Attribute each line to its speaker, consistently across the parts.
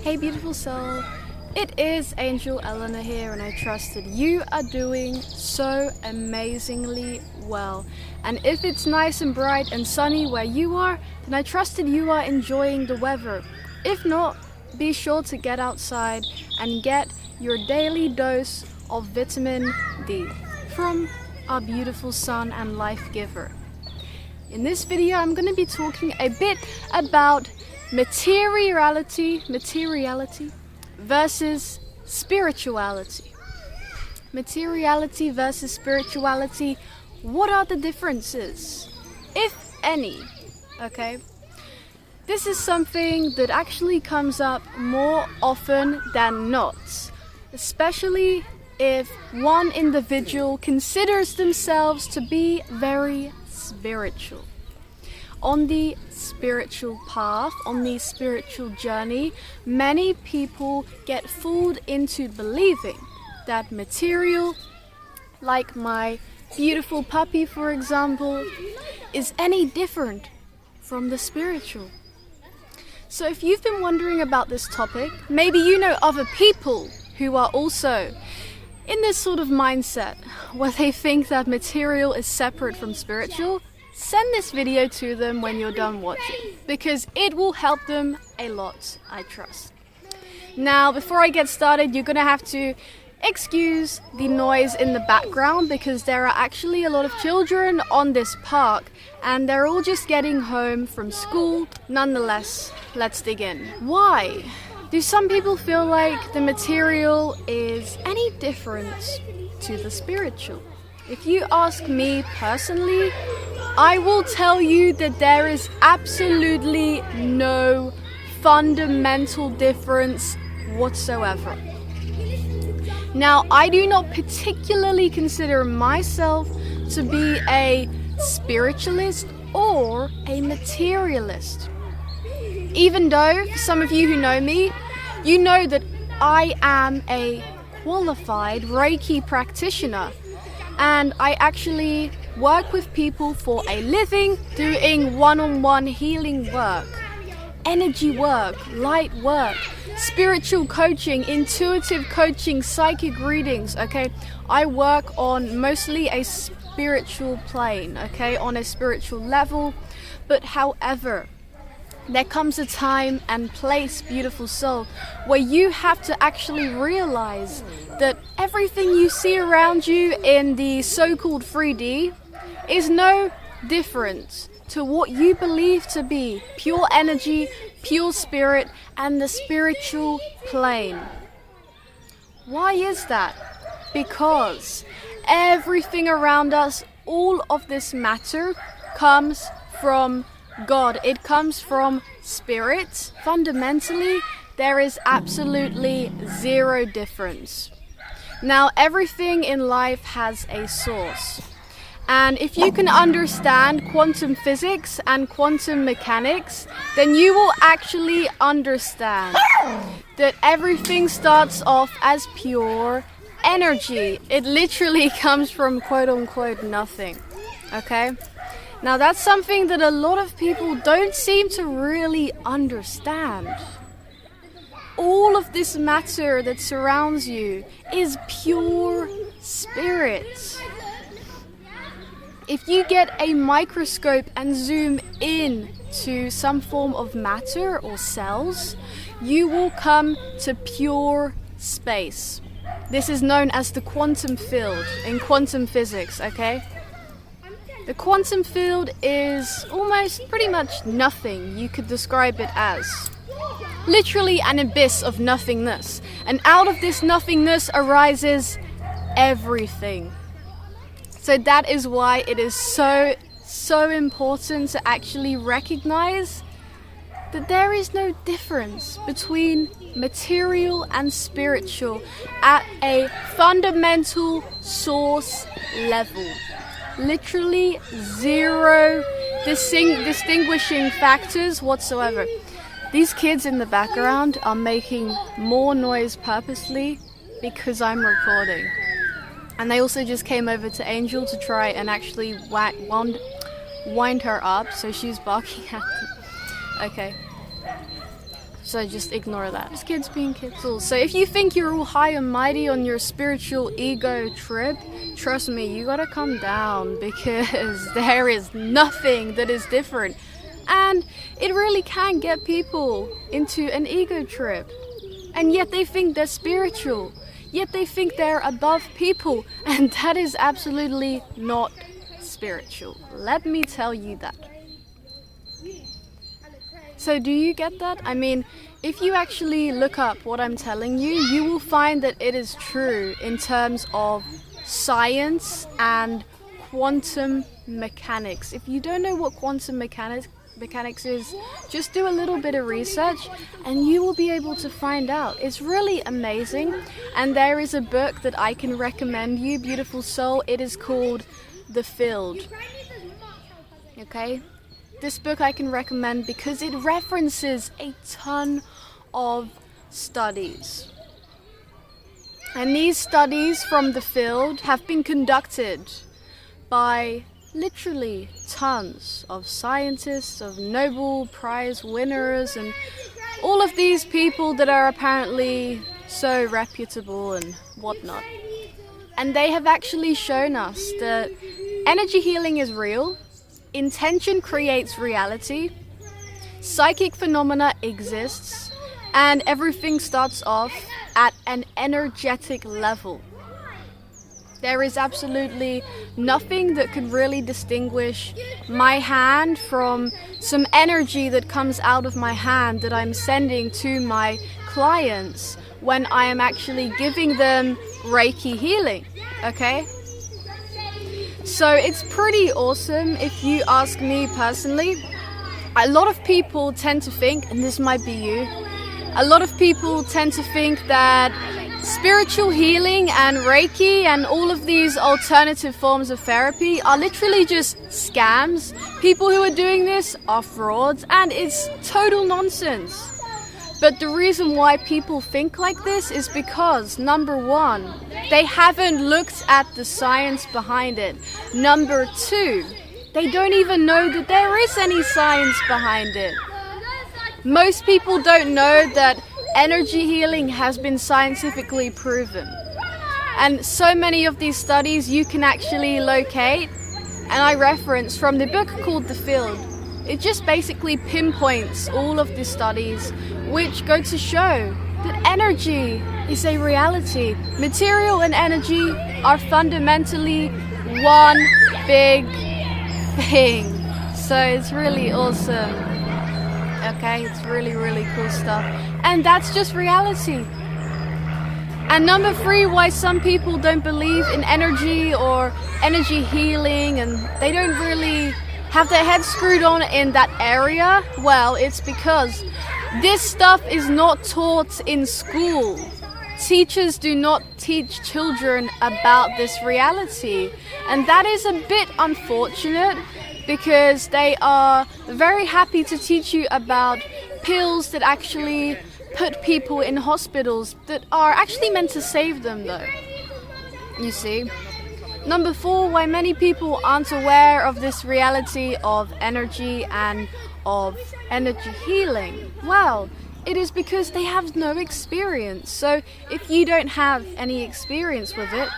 Speaker 1: Hey beautiful soul, it is Angel Ellena here, and I trust that you are doing so amazingly well. And if it's nice and bright and sunny where you are, then I trust that you are enjoying the weather. If not, be sure to get outside and get your daily dose of vitamin D from our beautiful sun and life giver. In this video, I'm going to be talking a bit about materiality versus spirituality. Materiality versus spirituality. What are the differences, if any? Okay. This is something that actually comes up more often than not, especially if one individual considers themselves to be very spiritual. On the spiritual path, on the spiritual journey, many people get fooled into believing that material, like my beautiful puppy for example, is any different from the spiritual. So if you've been wondering about this topic, maybe you know other people who are also in this sort of mindset where they think that material is separate from spiritual, send this video to them when you're done watching, because it will help them a lot, I trust. Now, before I get started, you're going to have to excuse the noise in the background because there are actually a lot of children on this park and they're all just getting home from school. Nonetheless, let's dig in. Why do some people feel like the material is any different to the spiritual? If you ask me personally, I will tell you that there is absolutely no fundamental difference whatsoever. Now, I do not particularly consider myself to be a spiritualist or a materialist. Even though, for some of you who know me, you know that I am a qualified Reiki practitioner. And I actually work with people for a living, doing one-on-one healing work, energy work, light work, spiritual coaching, intuitive coaching, psychic readings, okay? I work on mostly a spiritual plane, okay? On a spiritual level. But however, there comes a time and place, beautiful soul, where you have to actually realize that everything you see around you in the so-called 3D is no different to what you believe to be pure energy, pure spirit, and the spiritual plane. Why is that? Because everything around us, all of this matter, comes from God. It comes from spirit. Fundamentally, there is absolutely zero difference. Now, everything in life has a source. And if you can understand quantum physics and quantum mechanics, then you will actually understand that everything starts off as pure energy. It literally comes from quote-unquote nothing. Okay? Now that's something that a lot of people don't seem to really understand. All of this matter that surrounds you is pure spirit. If you get a microscope and zoom in to some form of matter or cells, you will come to pure space. This is known as the quantum field in quantum physics, okay? The quantum field is almost pretty much nothing. You could describe it as literally an abyss of nothingness. And out of this nothingness arises everything. So that is why it is so important to actually recognize that there is no difference between material and spiritual at a fundamental source level. Literally zero distinguishing factors whatsoever. These kids in the background are making more noise purposely because I'm recording. And they also just came over to Angel to try and actually wind her up, so she's barking at them. Okay. So just ignore that. Just kids being kids. So if you think you're all high and mighty on your spiritual ego trip, trust me, you gotta come down, because there is nothing that is different. And it really can get people into an ego trip. And yet they think they're spiritual. Yet they think they're above people. And that is absolutely not spiritual. Let me tell you that. So do you get that? I mean, if you actually look up what I'm telling you, you will find that it is true in terms of science and quantum mechanics. If you don't know what quantum mechanics is, just do a little bit of research and you will be able to find out. It's really amazing. And there is a book that I can recommend you, beautiful soul. It is called The Field. Okay? This book I can recommend because it references a ton of studies. And these studies from the field have been conducted by literally tons of scientists, of Nobel Prize winners, and all of these people that are apparently so reputable and whatnot. And they have actually shown us that energy healing is real. Intention creates reality, psychic phenomena exists, and everything starts off at an energetic level. There is absolutely nothing that could really distinguish my hand from some energy that comes out of my hand that I'm sending to my clients when I am actually giving them Reiki healing, okay? So it's pretty awesome if you ask me personally. A lot of people tend to think, and this might be you, a lot of people tend to think that spiritual healing and Reiki and all of these alternative forms of therapy are literally just scams. People who are doing this are frauds, and it's total nonsense. But the reason why people think like this is because, number one, they haven't looked at the science behind it. Number two, they don't even know that there is any science behind it. Most people don't know that energy healing has been scientifically proven. And so many of these studies you can actually locate, and I reference from the book called The Field. It just basically pinpoints all of the studies which go to show that energy is a reality. Material and energy are fundamentally one big thing. So it's really awesome. Okay, it's really, really cool stuff. And that's just reality. And number three, why some people don't believe in energy or energy healing and they don't really have their heads screwed on in that area? Well, it's because this stuff is not taught in school. Teachers do not teach children about this reality. And that is a bit unfortunate because they are very happy to teach you about pills that actually put people in hospitals that are actually meant to save them though. You see? Number four, why many people aren't aware of this reality of energy and of energy healing. Well, it is because they have no experience. So if you don't have any experience with it,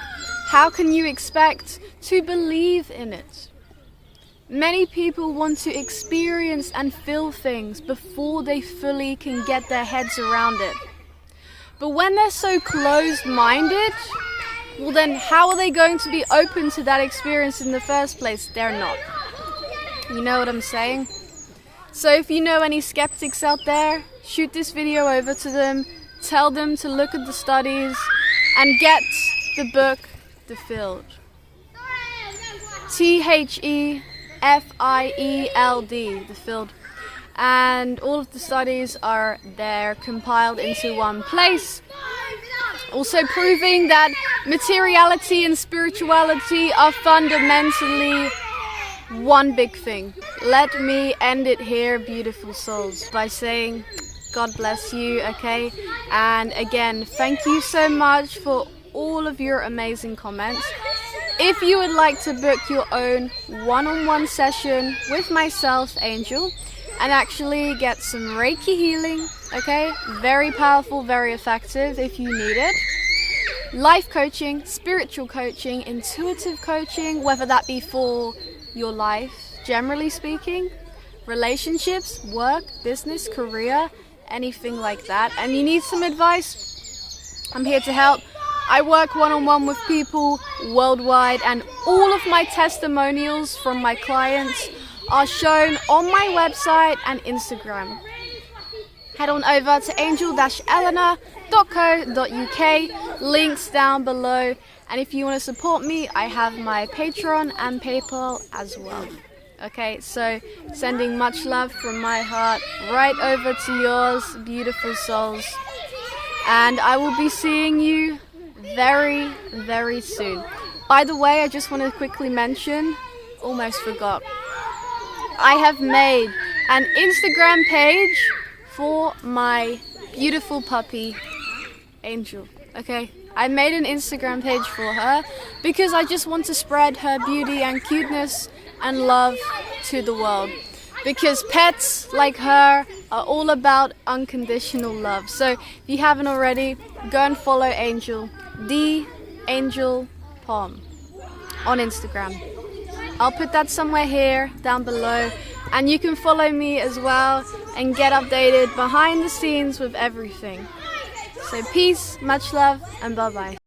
Speaker 1: how can you expect to believe in it? Many people want to experience and feel things before they fully can get their heads around it. But when they're so closed-minded, well then how are they going to be open to that experience in the first place? They're not. You know what I'm saying? So if you know any skeptics out there, shoot this video over to them, tell them to look at the studies and get the book, The Field. THEFIELD, The Field. And all of the studies are there compiled into one place. Also proving that materiality and spirituality are fundamentally one big thing. Let me end it here, beautiful souls, by saying God bless you, okay? And again, thank you so much for all of your amazing comments. If you would like to book your own one-on-one session with myself, Angel, and actually get some Reiki healing, okay? Very powerful, very effective if you need it. Life coaching, spiritual coaching, intuitive coaching, whether that be for your life, generally speaking, relationships, work, business, career, anything like that. And you need some advice, I'm here to help. I work one-on-one with people worldwide, and all of my testimonials from my clients are shown on my website and Instagram. Head on over to angel-ellena.co.uk, links down below. And if you want to support me, I have my Patreon and PayPal as well. Okay, so sending much love from my heart right over to yours, beautiful souls. And I will be seeing you very, very soon. By the way, I just want to quickly mention, almost forgot, I have made an Instagram page for my beautiful puppy, Angel, okay? I made an Instagram page for her because I just want to spread her beauty and cuteness and love to the world. Because pets like her are all about unconditional love. So if you haven't already, go and follow Angel, the Angel Palm, on Instagram. I'll put that somewhere here down below, and you can follow me as well and get updated behind the scenes with everything. So peace, much love, and bye-bye.